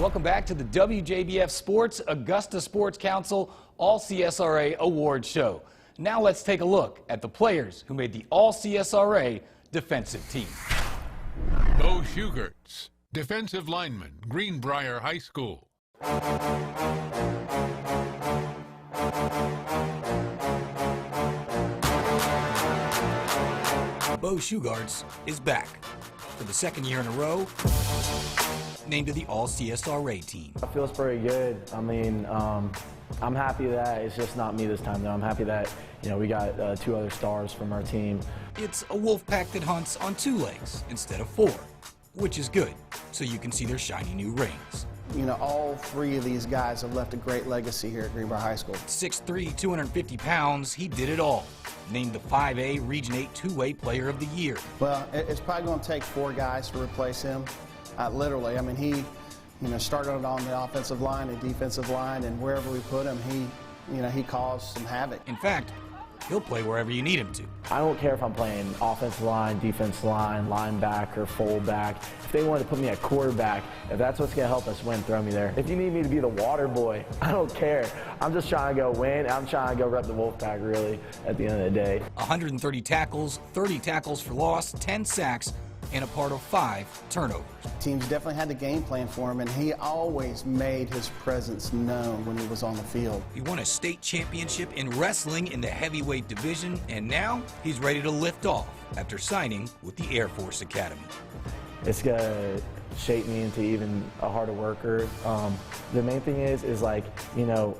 Welcome back to the WJBF Sports Augusta Sports Council All CSRA Award Show. Now let's take a look at the players who made the All CSRA defensive team. Bo Schugerts, defensive lineman, Greenbrier High School. Bo Schugerts is back for the second year in a row, named to the All CSRA team. It feels pretty good. I mean, I'm happy that it's just not me this time, though. I'm happy that, you know, we got 2 other stars from our team. It's a wolf pack that hunts on 2 legs instead of 4, which is good, so you can see their shiny new rings. You know, all 3 of these guys have left a great legacy here at Greenbrier High School. 6'3", 250 pounds, he did it all. Named the 5A Region 8 2-Way Player of the Year. Well, it's probably going to take 4 guys to replace him, literally. I mean, he, you know, started on the offensive line and defensive line, and wherever we put him, he caused some havoc. In fact, he'll play wherever you need him to. I don't care if I'm playing offensive line, defensive line, linebacker, fullback. If they wanted to put me at quarterback, if that's what's going to help us win, throw me there. If you need me to be the water boy, I don't care. I'm just trying to go win. I'm trying to go rep the wolf pack, really, at the end of the day. 130 tackles, 30 tackles for loss, 10 sacks, and a part of 5 turnovers. Teams definitely had the game plan for him, and he always made his presence known when he was on the field. He won a state championship in wrestling in the heavyweight division, and now he's ready to lift off after signing with the Air Force Academy. It's going to shape me into even a harder worker. The main thing is like, you know,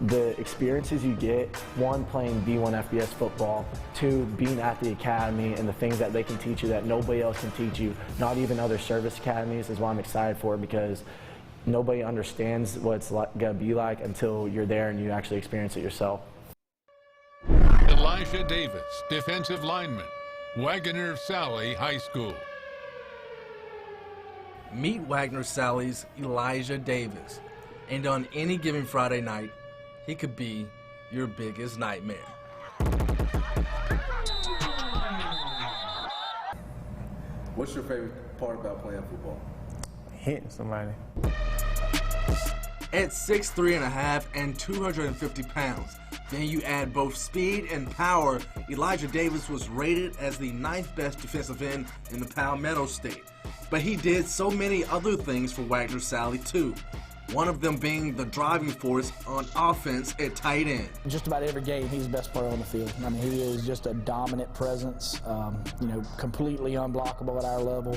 the experiences you get, 1, playing D1 FBS football, 2, being at the academy and the things that they can teach you that nobody else can teach you, not even other service academies, is what I'm excited for, because nobody understands what it's going to be like until you're there and you actually experience it yourself. Elisha Davis, defensive lineman, Wagner Sally High School. Meet Wagner Sally's Elijah Davis, and on any given Friday night, he could be your biggest nightmare. What's your favorite part about playing football? Hitting somebody. At 6'3.5" and 250 pounds, then you add both speed and power, Elijah Davis was rated as the 9th best defensive end in the Palmetto State. But he did so many other things for Wagner Sally too. One of them being the driving force on offense at tight end. Just about every game, he's the best player on the field. I mean, he is just a dominant presence, you know, completely unblockable at our level,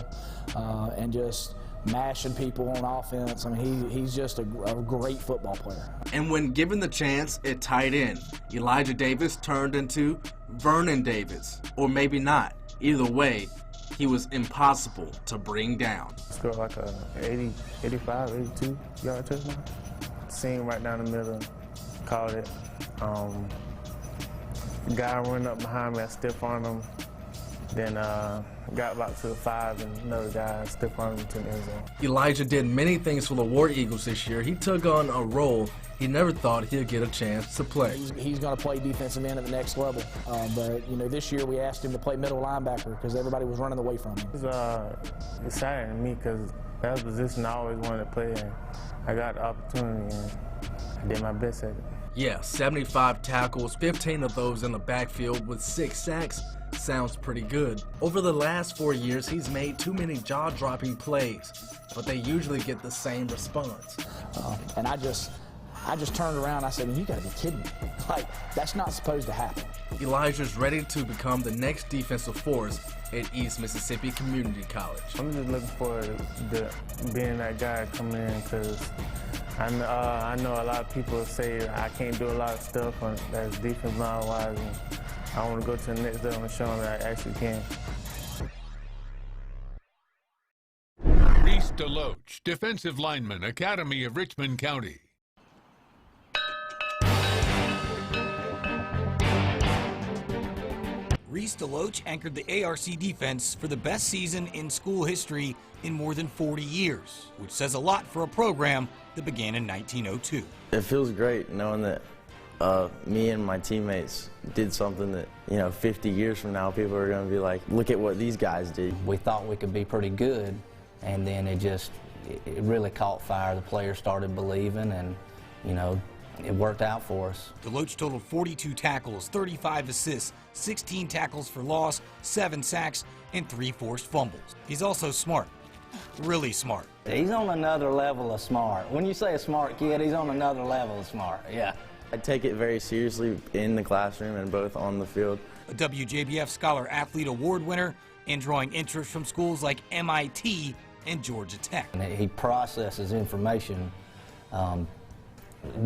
and just mashing people on offense. I mean, he's just a great football player. And when given the chance at tight end, Elijah Davis turned into Vernon Davis, or maybe not. Either way, he was impossible to bring down. Scored like a 80, 85, 82 yard touchdown. Seam right down the middle, caught it. Guy went up behind me, I stiff-armed him. Then got back to the 5 and another guy stiff-armed him to the end zone. Elijah did many things for the War Eagles this year. He took on a role he never thought he'd get a chance to play. He's going to play defensive end at the next level. But, you know, this year we asked him to play middle linebacker because everybody was running away from him. It's exciting to me because that's a position I always wanted to play in. I got the opportunity and I did my best at it. Yeah, 75 tackles, 15 of those in the backfield with 6 sacks. Sounds pretty good. Over the last 4 years, he's made too many jaw-dropping plays, but they usually get the same response. And I just turned around and I said, you gotta be kidding me. Like, that's not supposed to happen. Elijah's ready to become the next defensive force at East Mississippi Community College. I'm just looking forward to being that guy coming in because I know a lot of people say I can't do a lot of stuff that's defense line-wise, and I want to go to the next level and show them that I actually can. Reese DeLoach, defensive lineman, Academy of Richmond County. Reese DeLoach anchored the ARC defense for the best season in school history in more than 40 years, which says a lot for a program that began in 1902. It feels great knowing that me and my teammates did something that, you know, 50 years from now, people are going to be like, look at what these guys did. We thought we could be pretty good, and then it just it really caught fire. The players started believing, and, you know, it worked out for us. DeLoach totaled 42 tackles, 35 assists, 16 tackles for loss, 7 sacks, and 3 forced fumbles. He's also smart, really smart. He's on another level of smart. When you say a smart kid, he's on another level of smart, yeah. I take it very seriously in the classroom and both on the field. A WJBF Scholar Athlete Award winner and drawing interest from schools like MIT and Georgia Tech. And he processes information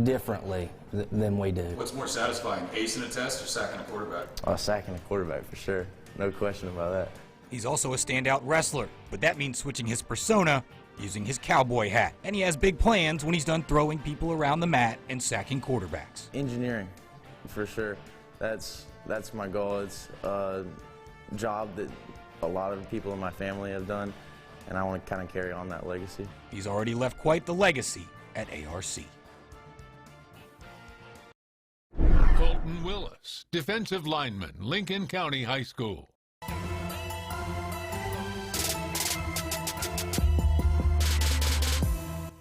differently than we do. What's more satisfying, acing a test or sacking a quarterback? Oh, sacking a quarterback for sure. No question about that. He's also a standout wrestler, but that means switching his persona using his cowboy hat. And he has big plans when he's done throwing people around the mat and sacking quarterbacks. Engineering, for sure. That's my goal. It's a job that a lot of people in my family have done, and I want to kind of carry on that legacy. He's already left quite the legacy at ARC. Colton Willis, defensive lineman, Lincoln County High School.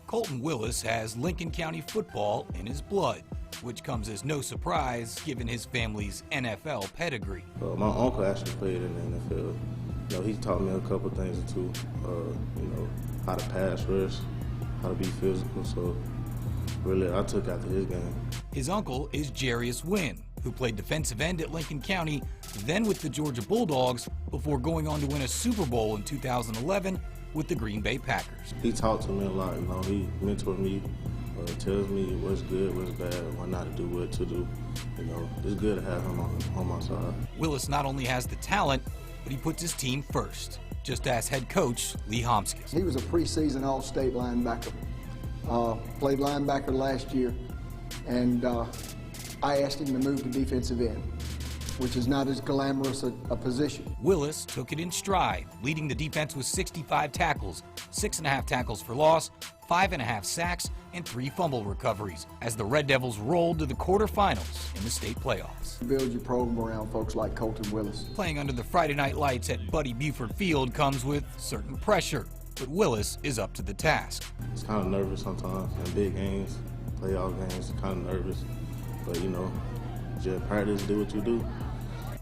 Colton Willis has Lincoln County football in his blood, which comes as no surprise given his family's NFL pedigree. My uncle actually played in the NFL. You know, he taught me a couple things too. You know, how to pass rush, how to be physical. So really, I took after his game. His uncle is Jarius Wynn, who played defensive end at Lincoln County, then with the Georgia Bulldogs, before going on to win a Super Bowl in 2011 with the Green Bay Packers. He talked to me a lot. You know, he mentored me, tells me what's good, what's bad, what not to do, what to do. You know, it's good to have him on my side. Willis not only has the talent, but he puts his team first, just as head coach Lee Homskis. He was a preseason All-State linebacker. Played linebacker last year, and I asked him to move to defensive end, which is not as glamorous a position. Willis took it in stride, leading the defense with 65 tackles, 6.5 tackles for loss, 5.5 sacks, and 3 fumble recoveries as the Red Devils rolled to the quarterfinals in the state playoffs. Build your program around folks like Colton Willis. Playing under the Friday night lights at Buddy Buford Field comes with certain pressure, but Willis is up to the task. It's kind of nervous sometimes in big games, playoff games, kind of nervous. But, you know, just practice, do what you do.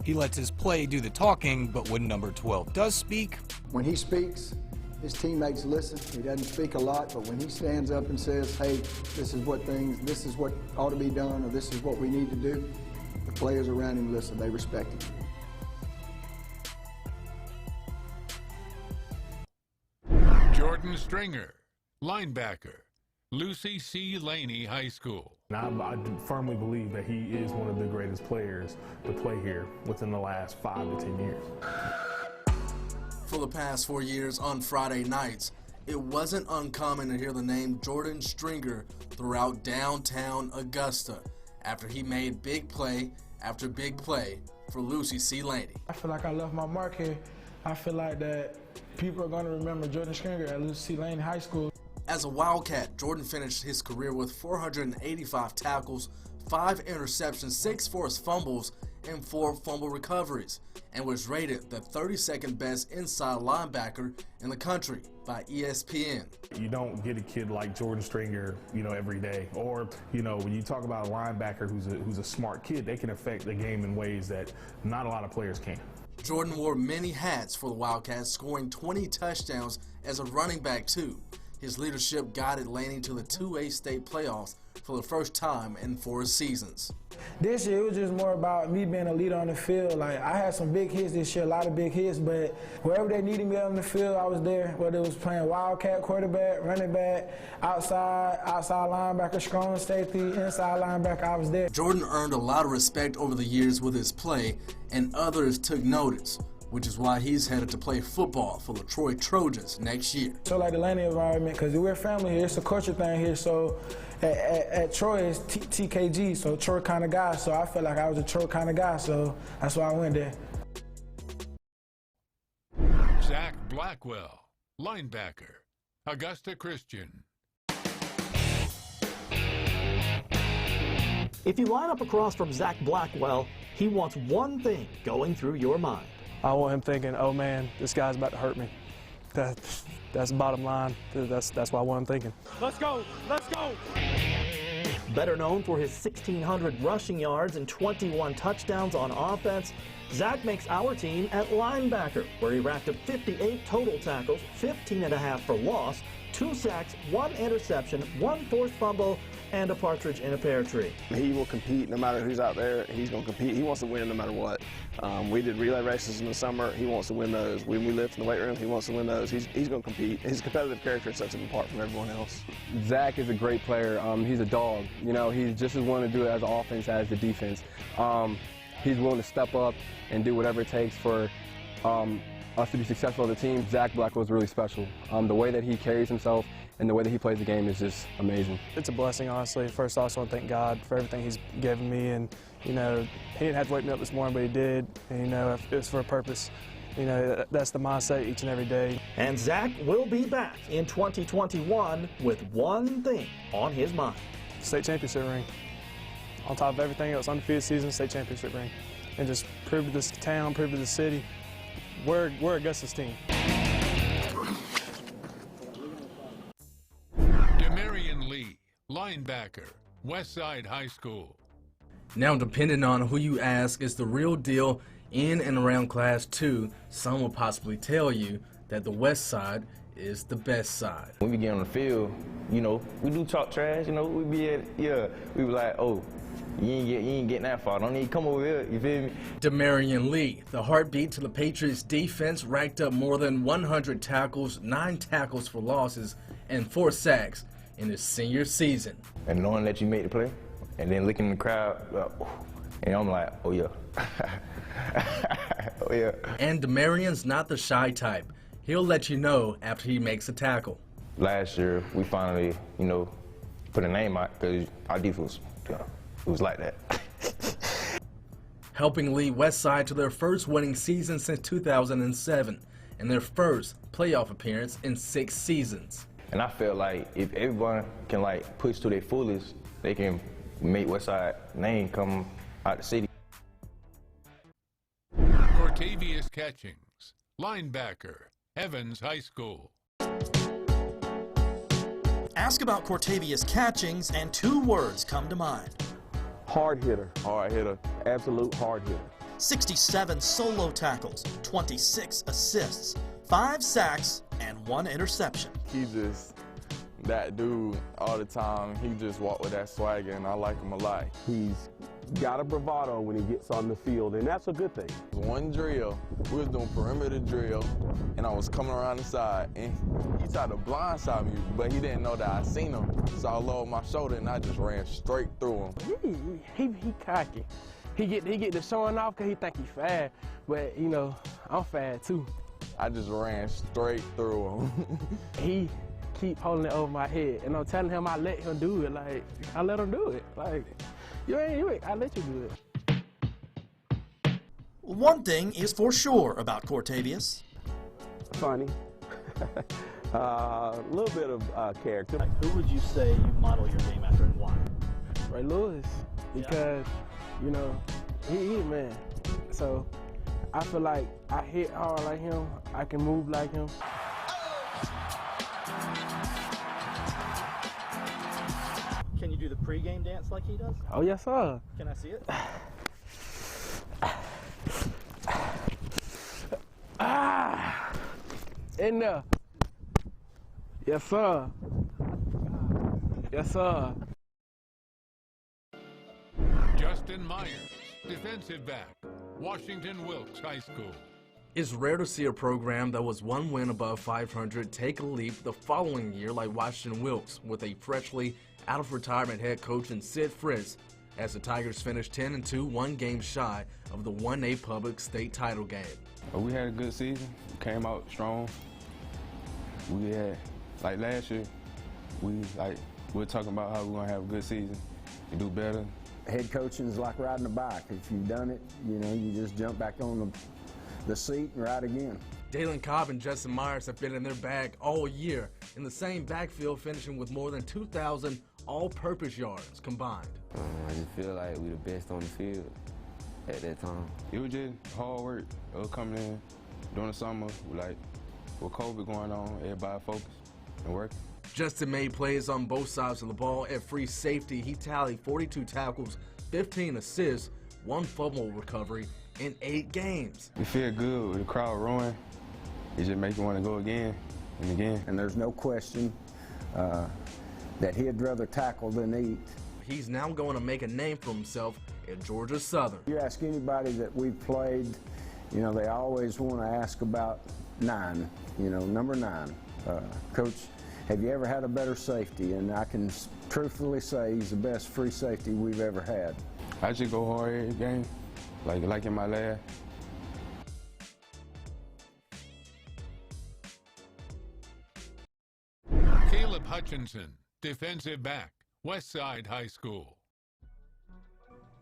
He lets his play do the talking, but when number 12 does speak... When he speaks, his teammates listen. He doesn't speak a lot, but when he stands up and says, hey, this is what ought to be done, or this is what we need to do, the players around him listen. They respect him. Jordan Stringer, linebacker, Lucy C. Laney High School. I firmly believe that he is one of the greatest players to play here within the last 5 to 10 years. For the past 4 years on Friday nights, it wasn't uncommon to hear the name Jordan Stringer throughout downtown Augusta after he made big play after big play for Lucy C. Laney. I feel like I left my mark here. I feel like that people are going to remember Jordan Stringer at Lucy C. Laney High School. As a Wildcat, Jordan finished his career with 485 tackles, 5 interceptions, 6 forced fumbles, and 4 fumble recoveries, and was rated the 32nd best inside linebacker in the country by ESPN. You don't get a kid like Jordan Stringer, you know, every day. Or, you know, when you talk about a linebacker who's a smart kid, they can affect the game in ways that not a lot of players can. Jordan wore many hats for the Wildcats, scoring 20 touchdowns as a running back too. His leadership guided Laney to the 2A state playoffs for the first time in 4 seasons. This year, it was just more about me being a leader on the field. Like, I had some big hits this year, a lot of big hits, but wherever they needed me on the field, I was there. Whether it was playing Wildcat, quarterback, running back, outside linebacker, strong safety, inside linebacker, I was there. Jordan earned a lot of respect over the years with his play, and others took notice, which is why he's headed to play football for the Troy Trojans next year. So like the Laney environment, because we're family here, it's a culture thing here, so at Troy it's TKG, so Troy kind of guy, so I felt like I was a Troy kind of guy, so that's why I went there. Zach Blackwell, linebacker, Augusta Christian. If you line up across from Zach Blackwell, he wants one thing going through your mind. I want him thinking, oh man, this guy's about to hurt me. That's the bottom line. That's why what I'm thinking. Let's go! Let's go! Better known for his 1,600 rushing yards and 21 touchdowns on offense, Zach makes our team at linebacker, where he racked up 58 total tackles, 15.5 for loss, 2 sacks, 1 interception, 1 forced fumble, and a partridge in a pear tree. He will compete no matter who's out there. He's going to compete. He wants to win no matter what. We did relay races in the summer. He wants to win those. When we lift in the weight room, he wants to win those. He's going to compete. His competitive character sets him apart from everyone else. Zach is a great player. He's a dog. You know, he's just as willing to do it as the offense as the defense. He's willing to step up and do whatever it takes for us to be successful as a team. Zach Blackwell is really special. The way that he carries himself and the way that he plays the game is just amazing. It's a blessing, honestly. First, I just want to thank God for everything He's given me. And, you know, He didn't have to wake me up this morning, but He did. And, you know, it was for a purpose. You know, that's the mindset each and every day. And Zach will be back in 2021 with one thing on his mind. State championship ring. On top of everything else, undefeated season, state championship ring. And just prove to this town, prove to the city, we're Augusta's team. Marion Lee, linebacker, Westside High School. Now, depending on who you ask is the real deal in and around Class 2, some will possibly tell you that the West Side is the best side. When we get on the field, you know, we do talk trash, you know, we be like, oh, you ain't getting that far. Don't need to come over here, you feel me? Damarion Lee, the heartbeat to the Patriots defense, racked up more than 100 tackles, 9 tackles for losses, and 4 sacks in his senior season. And knowing that you made the play, and then looking in the crowd, and I'm like, oh yeah. Oh yeah. And Damarion's not the shy type. He'll let you know after he makes a tackle. Last year, we finally, you know, put a name out because our defense was like that. Helping lead Westside to their first winning season since 2007 and their first playoff appearance in 6 seasons. And I feel like if everyone can like push to their fullest, they can make Westside name come out the city. Cortavious Catchings, linebacker, Evans High School. Ask about Cortavious Catchings and 2 words come to mind. Hard hitter. Hard hitter. Absolute hard hitter. 67 solo tackles, 26 assists, 5 sacks, and 1 interception. He's just that dude all the time. He just walk with that swagger, and I like him a lot. He's got a bravado when he gets on the field, and that's a good thing. One drill, we was doing perimeter drill, and I was coming around the side, and he tried to blindside me, but he didn't know that I seen him. So I lowered my shoulder, and I just ran straight through him. He cocky. He get the showing off because he think he fast, but you know, I'm fast too. I just ran straight through him. He keep holding it over my head, and I'm telling him I let him do it. Like, I let him do it. Like, you ain't, I let you do it. One thing is for sure about Cortavious. Funny. A little bit of character. Who would you say you model your game after and why? Ray Lewis, because, you know, he a man. So I feel like I hit hard like him, I can move like him. Can you do the pregame dance like he does? Oh, yes, sir. Can I see it? In there. Yes, sir. Yes, sir. Justin Myers, defensive back, Washington Wilkes High School. It's rare to see a program that was 1 win above 500 take a leap the following year like Washington Wilkes with a freshly out of retirement head coach in Sid Fritz as the Tigers finished 10-2, 1 game shy of the 1A public state title game. We had a good season, came out strong. We had, like last year, we're talking about how we're gonna have a good season and do better. Head coaching is like riding a bike. If you've done it, you know, you just jump back on the seat and ride again. Daylen Cobb and Justin Myers have been in their bag all year in the same backfield, finishing with more than 2,000 all-purpose yards combined. I just feel like we the best on the field at that time. It was just hard work. Coming in during the summer, we with COVID going on, everybody focused and working. Justin made plays on both sides of the ball. At free safety, he tallied 42 tackles, 15 assists, 1 fumble recovery in 8 games. We feel good with the crowd roaring. It just makes you want to go again and again. And there's no question that he'd rather tackle than eat. He's now going to make a name for himself at Georgia Southern. You ask anybody that we've played, you know, they always want to ask about 9, you know, number 9. Coach, have you ever had a better safety? And I can truthfully say he's the best free safety we've ever had. I just go hard every game, like in my lab. Hutchinson, defensive back, Westside High School.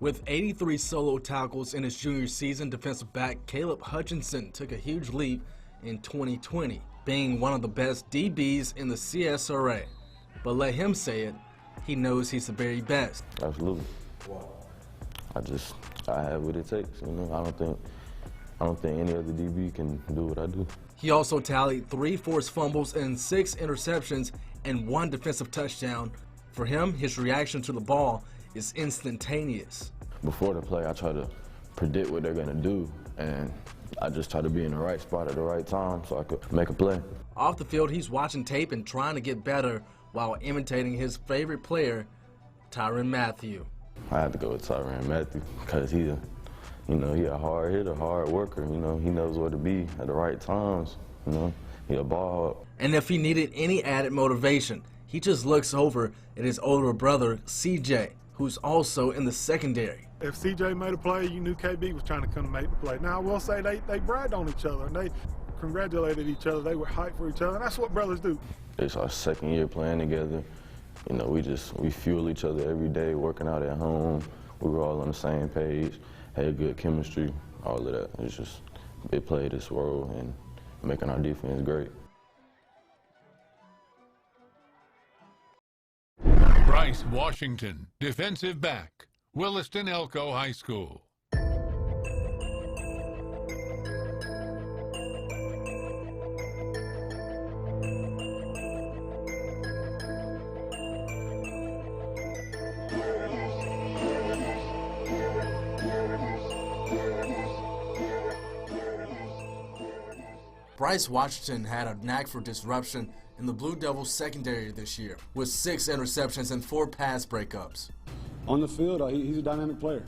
With 83 solo tackles in his junior season, defensive back Caleb Hutchinson took a huge leap in 2020, being one of the best DBs in the CSRA. But let him say it, he knows he's the very best. Absolutely. I have what it takes. You know, I don't think any other DB can do what I do. He also tallied 3 forced fumbles and 6 interceptions and 1 defensive touchdown. For him, his reaction to the ball is instantaneous. Before the play, I try to predict what they're gonna do, and I just try to be in the right spot at the right time so I could make a play. Off the field, he's watching tape and trying to get better while imitating his favorite player, Tyrann Mathieu. I have to go with Tyrann Mathieu because he a hard hitter, hard worker. You know, he knows where to be at the right times. You know, he a ball hawk. And if he needed any added motivation, he just looks over at his older brother, CJ, who's also in the secondary. If CJ made a play, you knew KB was trying to come make the play. Now, I will say they bragged on each other, and they congratulated each other. They were hyped for each other, and that's what brothers do. It's our second year playing together. You know, we fuel each other every day, working out at home. We were all on the same page, had good chemistry, all of that. It's just, they played this role in making our defense great. Bryce Washington, defensive back, Williston Elko High School. Bryce Washington had a knack for disruption in the Blue Devils secondary this year, with 6 interceptions and 4 pass breakups. On the field, he's a dynamic player.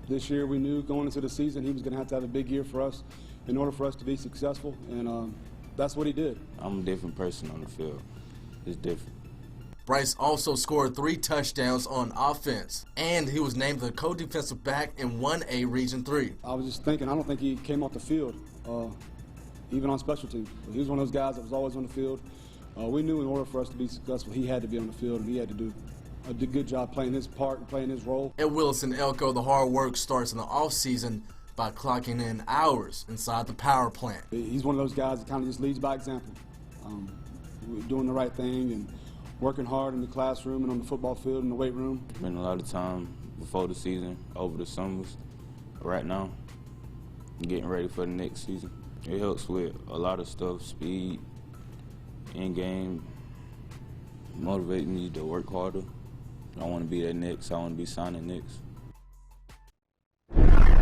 This year we knew going into the season he was going to have a big year for us in order for us to be successful, and that's what he did. I'm a different person on the field. It's different. Bryce also scored 3 touchdowns on offense, and he was named the co-defensive back in 1A Region 3. I was just thinking, I don't think he came off the field, even on special teams. He was one of those guys that was always on the field. We knew in order for us to be successful, he had to be on the field, and he had to do a good job playing his part and playing his role. At Williston Elko, the hard work starts in the off-season by clocking in hours inside the power plant. He's one of those guys that kind of just leads by example, doing the right thing and working hard in the classroom and on the football field and the weight room. Spent a lot of time before the season, over the summers, right now, getting ready for the next season. It helps with a lot of stuff, speed, in-game, motivate me to work harder. I want to be there next. I want to be signing next.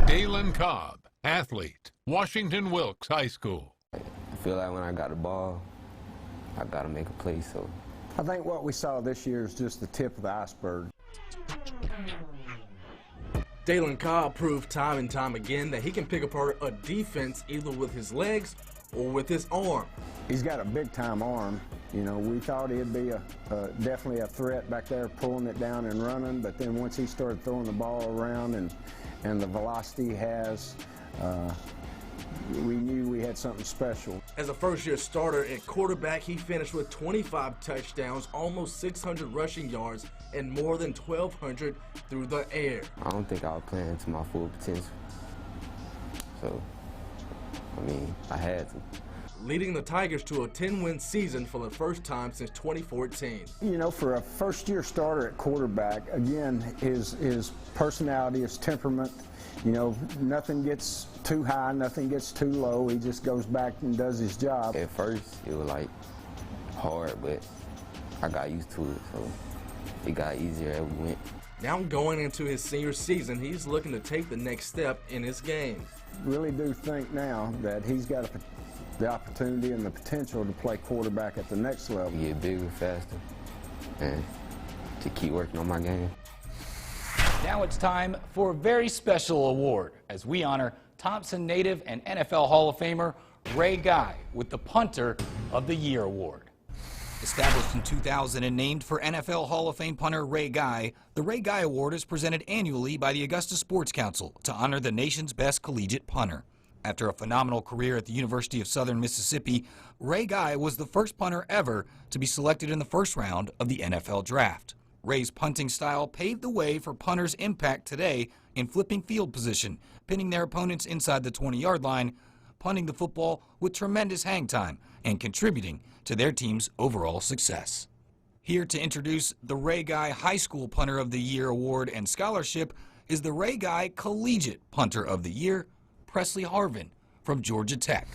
Dalen Cobb, athlete, Washington Wilkes High School. I feel like when I got the ball, I got to make a play, so. I think what we saw this year is just the tip of the iceberg. Daylen Cobb proved time and time again that he can pick apart a defense either with his legs or with his arm. He's got a big-time arm. You know, we thought he'd be definitely a threat back there pulling it down and running, but then once he started throwing the ball around and the velocity he has, we knew we had something special. As a first-year starter at quarterback, he finished with 25 touchdowns, almost 600 rushing yards, and more than 1,200 through the air. I don't think I was playing to my full potential. So, I mean, I had to. leading the Tigers to a 10-win season for the first time since 2014. You know, for a first-year starter at quarterback, again, his personality, his temperament, you know, nothing gets too high, nothing gets too low. He just goes back and does his job. At first, it was like hard, but I got used to it, so it got easier as we went. Now going into his senior season, he's looking to take the next step in his game. Really do think now that he's got the opportunity and the potential to play quarterback at the next level. Get bigger, faster, and to keep working on my game. Now it's time for a very special award as we honor Thompson native and NFL Hall of Famer Ray Guy with the Punter of the Year Award. Established in 2000 and named for NFL Hall of Fame punter Ray Guy, the Ray Guy Award is presented annually by the Augusta Sports Council to honor the nation's best collegiate punter. After a phenomenal career at the University of Southern Mississippi, Ray Guy was the first punter ever to be selected in the first round of the NFL Draft. Ray's punting style paved the way for punters' impact today in flipping field position, pinning their opponents inside the 20-yard line, punting the football with tremendous hang time, and contributing to their team's overall success. Here to introduce the Ray Guy High School Punter of the Year Award and Scholarship is the Ray Guy Collegiate Punter of the Year, Presley Harvin from Georgia Tech.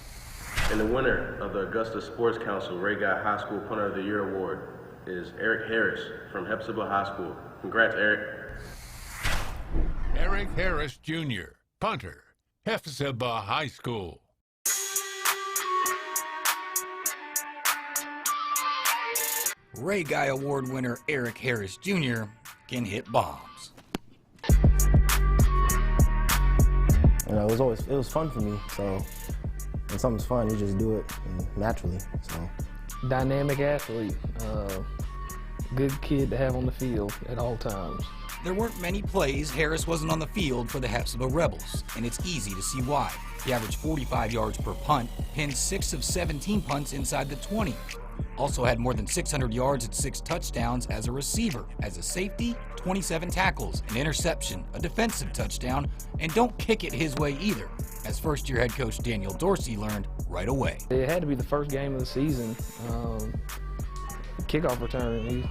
And the winner of the Augusta Sports Council Ray Guy High School Punter of the Year Award is Eric Harris from Hepzibah High School. Congrats, Eric. Eric Harris Jr., punter, Hepzibah High School. Ray Guy Award winner Eric Harris Jr. can hit bombs. You know, it was fun for me. So when something's fun, you just do it naturally. So dynamic athlete, good kid to have on the field at all times. There weren't many plays Harris wasn't on the field for the Hepzibah Rebels, and it's easy to see why. He averaged 45 yards per punt, pinned 6 of 17 punts inside the 20. Also had more than 600 yards and 6 touchdowns as a receiver. As a safety, 27 tackles, an interception, a defensive touchdown, and don't kick it his way either, as first-year head coach Daniel Dorsey learned right away. It had to be the first game of the season. Kickoff return,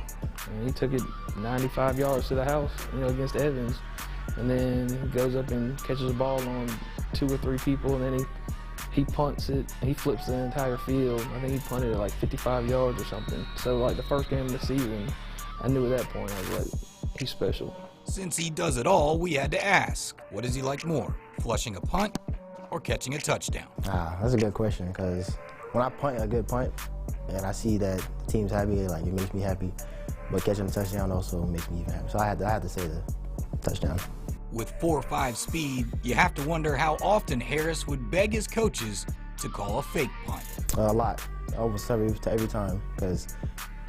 he took it 95 yards to the house, against Evans, and then he goes up and catches the ball on 2 or 3 people, and then he punts it, and he flips the entire field. I think he punted it like 55 yards or something. So like the first game of the season, I knew at that point, I was like, he's special. Since he does it all, we had to ask, what does he like more, flushing a punt or catching a touchdown? That's a good question, because when I punt a good punt, and I see that the team's happy, like it makes me happy. But catching a touchdown also makes me even happy. So I had to say the touchdown. With 4.5 speed, you have to wonder how often Harris would beg his coaches to call a fake punt. A lot, almost every time, because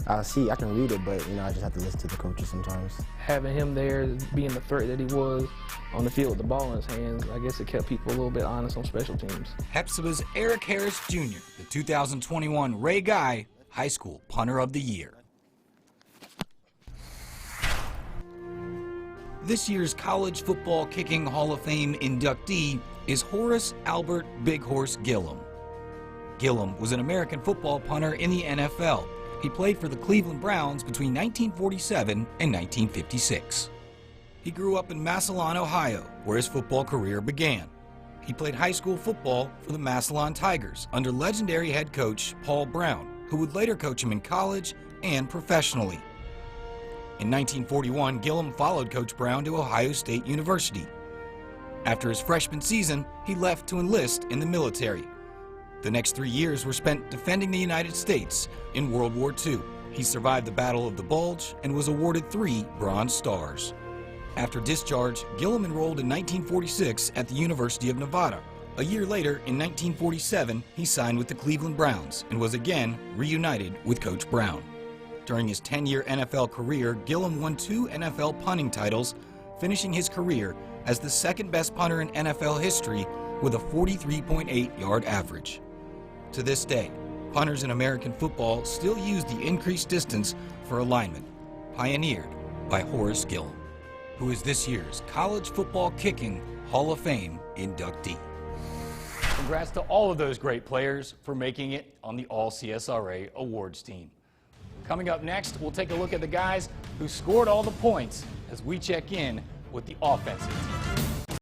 I can read it, but I just have to listen to the coaches sometimes. Having him there, being the threat that he was on the field with the ball in his hands, I guess it kept people a little bit honest on special teams. Hepzibah's Eric Harris Jr., the 2021 Ray Guy High School Punter of the Year. This year's College Football Kicking Hall of Fame inductee is Horace Albert Big Horse Gillum. Gillum was an American football punter in the NFL. He played for the Cleveland Browns between 1947 and 1956. He grew up in Massillon, Ohio, where his football career began. He played high school football for the Massillon Tigers under legendary head coach Paul Brown, who would later coach him in college and professionally. In 1941, Gillum followed Coach Brown to Ohio State University. After his freshman season, he left to enlist in the military. The next 3 years were spent defending the United States in World War II. He survived the Battle of the Bulge and was awarded 3 Bronze Stars. After discharge, Gillum enrolled in 1946 at the University of Nevada. A year later, in 1947, he signed with the Cleveland Browns and was again reunited with Coach Brown. During his 10-year NFL career, Gillum won 2 NFL punting titles, finishing his career as the second-best punter in NFL history with a 43.8-yard average. To this day, punters in American football still use the increased distance for alignment, pioneered by Horace Gillum, who is this year's College Football Kicking Hall of Fame inductee. congrats to all of those great players for making it on the All CSRA Awards team. Coming up next, we'll take a look at the guys who scored all the points as we check in with the offensive team.